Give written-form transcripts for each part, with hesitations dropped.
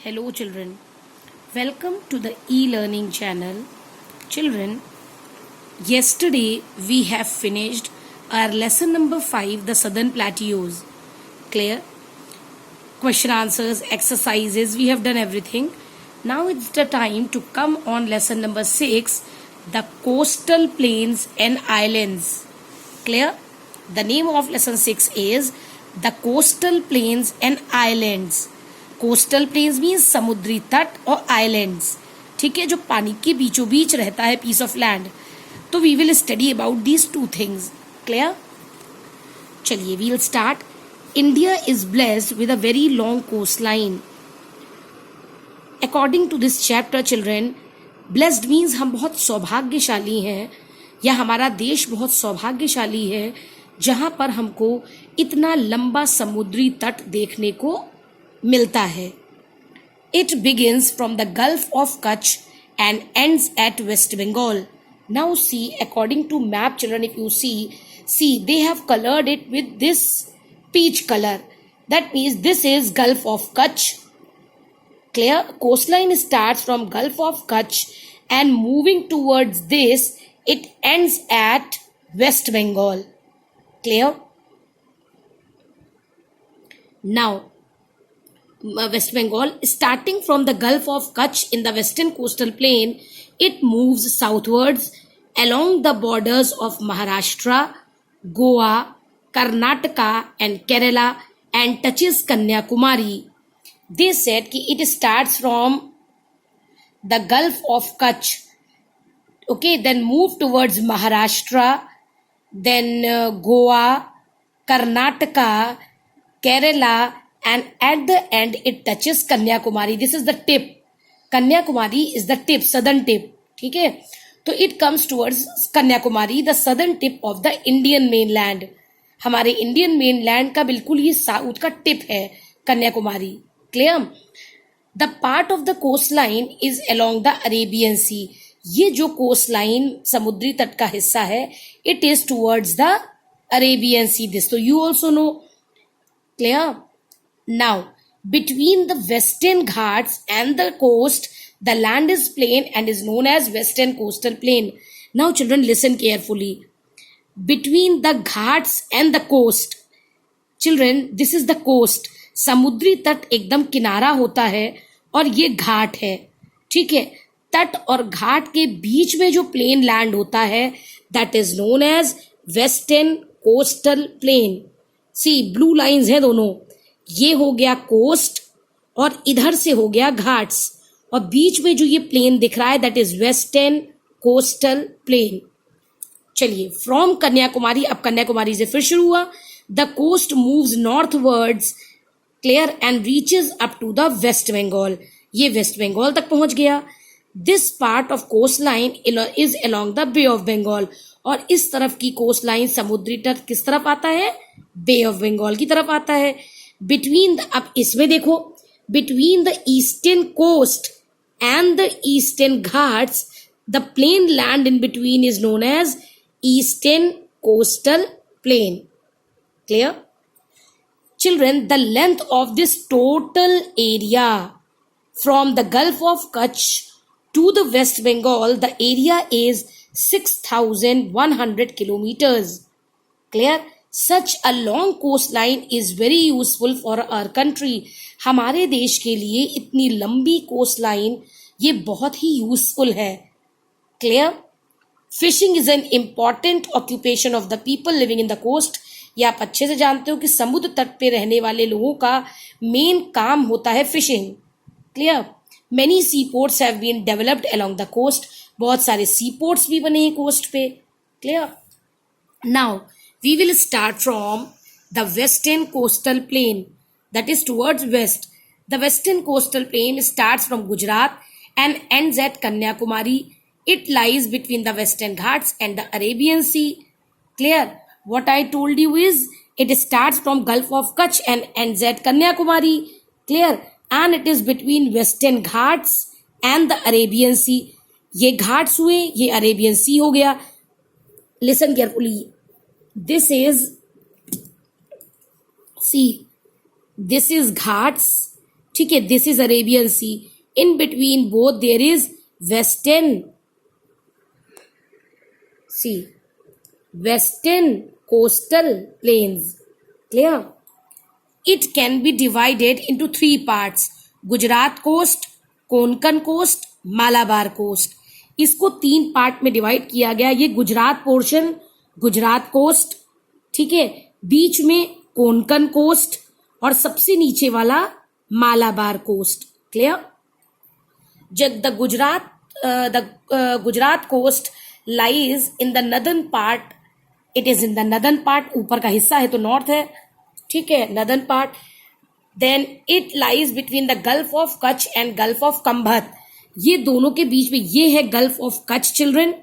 Hello children, welcome to the e-learning channel. Children, yesterday we have finished our lesson number 5, the Southern Plateaus. Clear? Question answers, exercises, we have done everything. Now it's the time to come on lesson number 6, the coastal plains and islands. Clear? The name of lesson 6 is the coastal plains and islands. Coastal planes means समुद्री तट और islands. ठीक है, जो पानी के बीचों बीच रहता है, पीस ऑफ लैंड. तो we will study about these two things. Clear? चलिए we will start. India is blessed with a very long coast line. According to this chapter children, blessed means हम बहुत सौभाग्यशाली हैं या हमारा देश बहुत सौभाग्यशाली है जहां पर हमको इतना लंबा समुद्री तट देखने को मिलता है. It begins from the gulf of Kutch and ends at West Bengal. Now see, according to map children, if you see they have colored it with this peach color. That means this is Gulf of Kutch. Clear? Coastline starts from Gulf of Kutch and moving towards this, it ends at West Bengal. Clear? Now, West Bengal, starting from the Gulf of Kutch in the western coastal plain, it moves southwards along the borders of Maharashtra, Goa, Karnataka and Kerala and touches Kanyakumari. They said कि it starts from the Gulf of Kutch, okay, then move towards Maharashtra, then Goa, Karnataka, Kerala, and at the end it touches Kanyakumari. This is the tip. Kanyakumari is the tip, southern tip. ठीक है, तो it comes towards Kanyakumari, the southern tip of the Indian mainland. हमारे Indian mainland का बिल्कुल ही south का tip है Kanyakumari. Clear? The part of the coast line is along the Arabian sea. ये जो कोस्ट लाइन समुद्री तट का हिस्सा है, it is towards the Arabian sea. This तो you also know. Clear? Now, between the western Ghats and the coast, the land is plain and is known as western coastal plain. Now, children, listen carefully. Between the Ghats and the coast, children, this is the coast. समुद्री तट एकदम किनारा होता है और ये घाट है. ठीक है, तट और घाट के बीच में जो प्लेन लैंड होता है, that is known as western coastal plain. See, blue lines हैं दोनों. ये हो गया कोस्ट और इधर से हो गया घाट्स और बीच में जो ये प्लेन दिख रहा है, that is western coastal plain. चलिए, फ्रॉम कन्याकुमारी, अब कन्याकुमारी से फिर शुरू हुआ. The coast moves northwards, clear, and reaches up to the West Bengal. ये वेस्ट बंगाल तक पहुंच गया. This part of coast line is along the Bay of Bengal. और इस तरफ की कोस्ट लाइन समुद्री तट किस तरफ आता है? बे ऑफ बंगाल की तरफ आता है. बिटवीन द, अब इसमें देखो, between the eastern coast and the Eastern Ghats, the plain land in between is known as eastern coastal plain. Clear? Children, the length of this total area from the gulf of Kutch to the West Bengal, the area is 6,100 kilometers. Clear? Such a long coastline is very useful for our country. हमारे देश के लिए इतनी लंबी coast line ये बहुत ही useful है. Clear? Fishing is an important occupation of the people living in the coast. ये आप अच्छे से जानते हो कि समुद्र तट पे रहने वाले लोगों का मेन काम होता है fishing. Clear? Many sea ports have been developed along the coast. बहुत सारे सी पोर्ट्स भी बने हैं कोस्ट पे. Clear? Now we will start from the western coastal plain, that is towards west. The western coastal plain starts from Gujarat and ends at Kanyakumari. It lies between the western Ghats and the Arabian Sea. Clear? What I told you is it starts from Gulf of Kutch and ends at Kanyakumari. Clear? And it is between western Ghats and the Arabian Sea. ये घाट्स हुए, ये Arabian सी हो गया. Listen carefully. This is, see, this is Ghats. ठीक है, this is Arabian sea, in between both there is western sea, western coastal plains. Clear? It can be divided into 3 parts, Gujarat coast, Konkan coast, Malabar coast. इसको 3 part में divide किया गया। ये Gujarat portion, Gujarat coast, ठीक है, बीच में कोंकण कोस्ट और सबसे नीचे वाला Malabar coast. Clear? The Gujarat coast lies in the northern part, it is in the northern part, ऊपर का हिस्सा है तो नॉर्थ है, ठीक है, northern part. Then it lies between the gulf of Kutch and gulf of Khambhat. ये दोनों के बीच में ये है गल्फ ऑफ कच्छ चिल्ड्रन,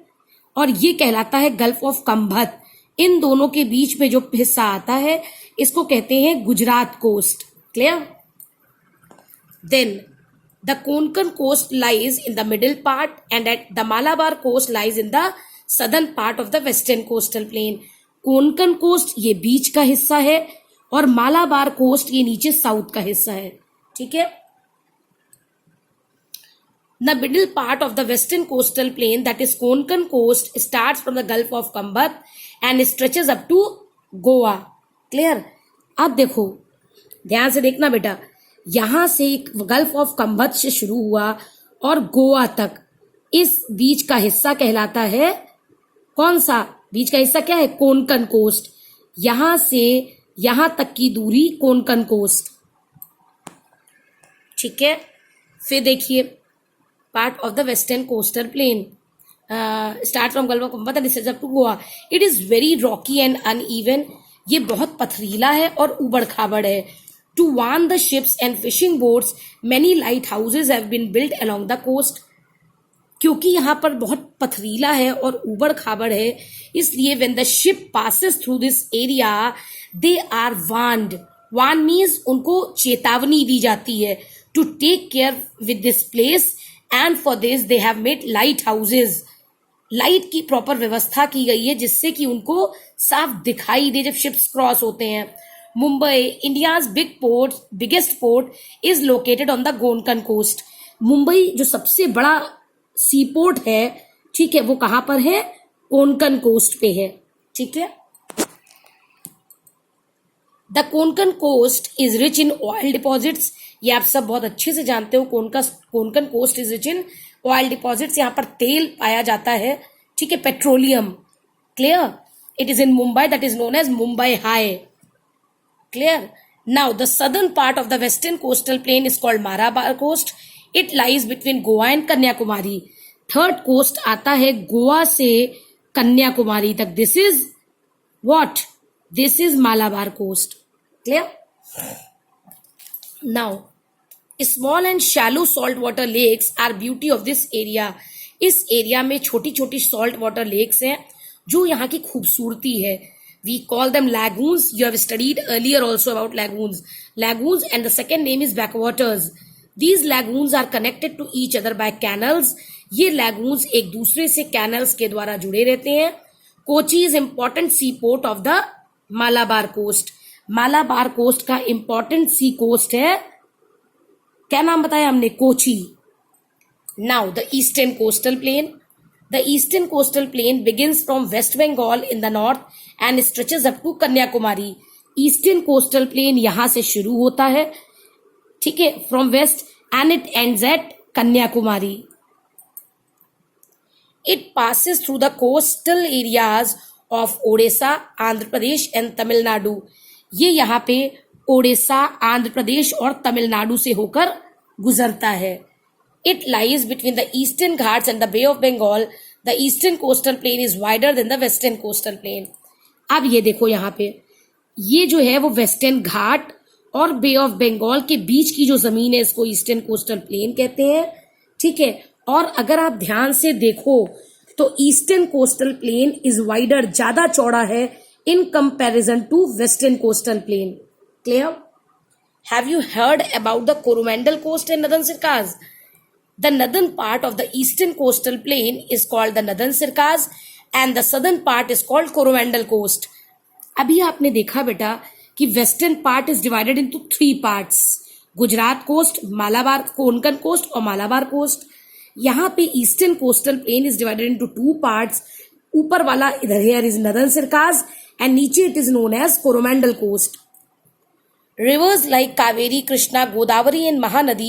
और ये कहलाता है गल्फ ऑफ कंभत। इन दोनों के बीच में जो हिस्सा आता है इसको कहते हैं Gujarat coast. Clear? Then the Konkan coast lies in the middle part and at the Malabar coast lies in the southern part of the western coastal plain. Konkan coast ये बीच का हिस्सा है और मालाबार कोस्ट ये नीचे साउथ का हिस्सा है। ठीक है? The middle part of the western coastal plain, that is Konkan coast, starts from the Gulf of Kambat and stretches up to Goa. Clear? अब देखो, ध्यान से देखना बेटा, यहां से गल्फ ऑफ कंबत से शुरू हुआ और गोवा तक, इस बीच का हिस्सा कहलाता है कौन सा? बीच का हिस्सा क्या है? कोंकण कोस्ट। यहां से यहां तक की दूरी कोंकण कोस्ट। ठीक है? फिर देखिए, part of the western coastal plain start from Gulf of Kambat and stretches up to Goa. It is very rocky and uneven. ये बहुत पथरीला है और उबड़ खाबड़ है। To warn the ships and fishing boats, many lighthouses have been built along the coast. क्योंकि यहाँ पर बहुत पथरीला है और उबड़ खाबड़ है, इसलिए when the ship passes through this area, they are warned. Warn means उनको चेतावनी दी जाती है to take care with this place. And for this they have made light houses. Light की प्रॉपर व्यवस्था की गई है जिससे कि उनको साफ दिखाई दे जब शिप्स क्रॉस होते हैं। Mumbai, India's biggest port, is located on the Konkan coast. Mumbai जो सबसे बड़ा सी पोर्ट है, ठीक है, वो कहां पर है? कोंकण कोस्ट पे है। ठीक है? The Konkan coast is rich in oil deposits. ये आप सब बहुत अच्छे से जानते हो, Konkan coast is rich in oil deposits. यहाँ पर तेल पाया जाता है, ठीक है, petroleum. Clear? It is in Mumbai, that is known as Mumbai High. Clear? Now the southern part of the western coastal plain is called Malabar coast. It lies between Goa and Kanyakumari. Third coast आता है गोवा से कन्याकुमारी तक। This is what? This is Malabar coast. Clear? Now, small and shallow saltwater lakes are beauty of this area. इस area में छोटी छोटी salt water lakes हैं जो यहाँ की खूबसूरती है। We call them lagoons. You have studied earlier also about lagoons. Lagoons, and the second name is backwaters. These lagoons are connected to each other by canals. ये lagoons एक दूसरे से canals के द्वारा जुड़े रहते हैं। Kochi is important seaport of the Malabar coast. Malabar coast का इंपॉर्टेंट सी कोस्ट है, क्या नाम बताया हमने? Kochi. Now the eastern coastal plain. The eastern coastal plain begins from West Bengal in the north and stretches up to Kanyakumari. Eastern coastal plain यहां से शुरू होता है, ठीक है, from west, and it ends at Kanyakumari. It passes through the coastal areas of Odisha, Andhra Pradesh and Tamil Nadu. ये यहाँ पे ओडिशा, आंध्र प्रदेश और तमिलनाडु से होकर गुजरता है। It lies between the Eastern Ghats and the Bay of Bengal. The eastern coastal plain is wider than the western coastal plain. अब ये देखो, यहाँ पे ये जो है वो वेस्टर्न घाट और बे ऑफ बंगाल के बीच की जो जमीन है इसको ईस्टर्न कोस्टल प्लेन कहते हैं। ठीक है? और अगर आप ध्यान से देखो तो eastern coastal plain is wider, ज्यादा चौड़ा है in comparison to western coastal plain. Clear? Have you heard about the Coromandel coast and northern Circars? The northern part of the eastern coastal plain is called the northern Circars and the southern part is called Coromandel coast. अभी आपने देखा बेटा कि western part is divided into 3 parts, Gujarat coast, Malabar, Konkan coast और Malabar coast. यहाँ पे eastern coastal plain is divided into two parts. ऊपर वाला इधर here is Northern Circars and नीचे it is known as Coromandel coast. Rivers like Kaveri, Krishna, Godavari and Mahanadi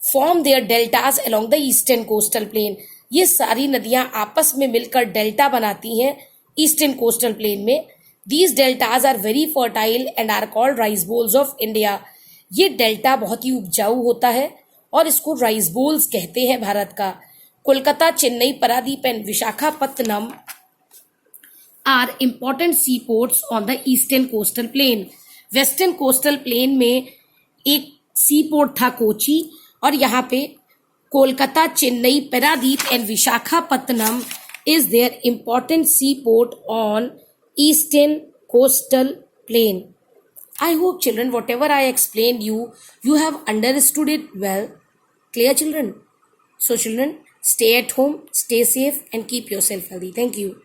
form their deltas along the eastern coastal plain. ये सारी नदियां आपस में मिलकर डेल्टा बनाती हैं ईस्टर्न कोस्टल प्लेन में। These deltas are very fertile and are called rice bowls of India. ये डेल्टा बहुत ही उपजाऊ होता है और इसको राइस बोल्स कहते हैं भारत का। Kolkata, Chennai, Paradip and Visakhapatnam are important sea ports on the eastern coastal plain. Western coastal plain में एक सी पोर्ट था कोची, और यहाँ पे Kolkata, Chennai, Paradip and Visakhapatnam is their important sea port on eastern coastal plain. I hope children, whatever I explained you have understood it well. Clear children? So children, stay at home, stay safe and keep yourself healthy. Thank you.